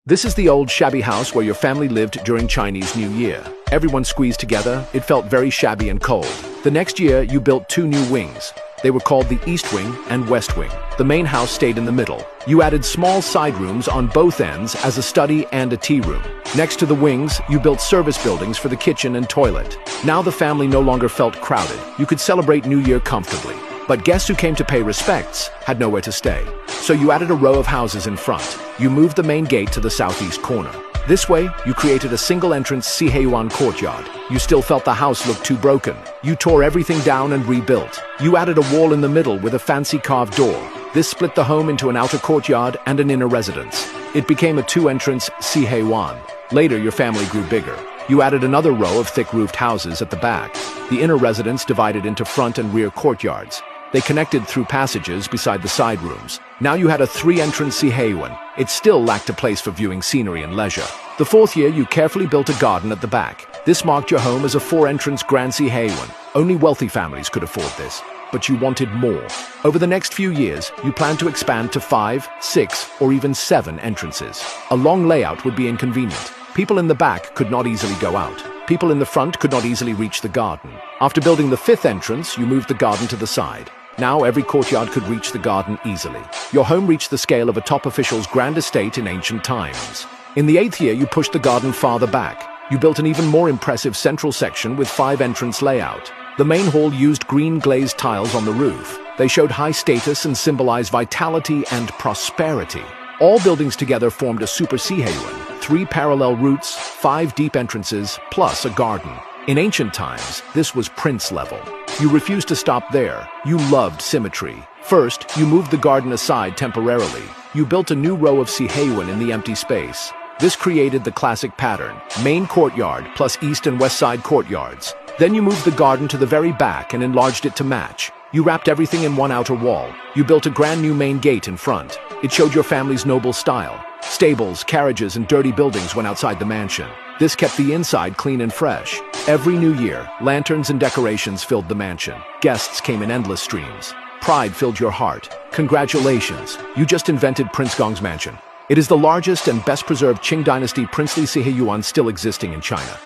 This is the old shabby house where your family lived during Chinese New Year. Everyone squeezed together, it felt very shabby and cold. The next year, you built two new wings. They were called the East Wing and West Wing. The main house stayed in the middle. You added small side rooms on both ends as a study and a tea room. Next to the wings, you built service buildings for the kitchen and toilet. Now the family no longer felt crowded. You could celebrate New Year comfortably. But guests who came to pay respects had nowhere to stay. So you added a row of houses in front. You moved the main gate to the southeast corner. This way, you created a single-entrance Siheyuan courtyard. You still felt the house looked too broken. You tore everything down and rebuilt. You added a wall in the middle with a fancy carved door. This split the home into an outer courtyard and an inner residence. It became a two-entrance Siheyuan. Later, your family grew bigger. You added another row of thick-roofed houses at the back. The inner residence divided into front and rear courtyards. They connected through passages beside the side rooms. Now you had a three-entrance Siheyuan. It still lacked a place for viewing scenery and leisure. The fourth year, you carefully built a garden at the back. This marked your home as a four-entrance Grand Siheyuan. Only wealthy families could afford this. But you wanted more. Over the next few years, you planned to expand to 5, 6, or even 7 entrances. A long layout would be inconvenient. People in the back could not easily go out. People in the front could not easily reach the garden. After building the 5th entrance, you moved the garden to the side. Now every courtyard could reach the garden easily. Your home reached the scale of a top official's grand estate in ancient times. In the 8th year, you pushed the garden farther back. You built an even more impressive central section with 5-entrance layout. The main hall used green glazed tiles on the roof. They showed high status and symbolized vitality and prosperity. All buildings together formed a super Siheyuan, 3 parallel routes, 5 deep entrances, plus a garden. In ancient times, this was prince level. You refused to stop there. You loved symmetry. First, you moved the garden aside temporarily. You built a new row of Siheyuan in the empty space. This created the classic pattern, main courtyard plus east and west side courtyards. Then you moved the garden to the very back and enlarged it to match. You wrapped everything in one outer wall. You built a brand new main gate in front. It showed your family's noble style. Stables, carriages, and dirty buildings went outside the mansion. This kept the inside clean and fresh. Every new year, lanterns and decorations filled the mansion. Guests came in endless streams. Pride filled your heart. Congratulations, you just invented Prince Gong's mansion. It is the largest and best preserved Qing Dynasty princely Siheyuan still existing in China.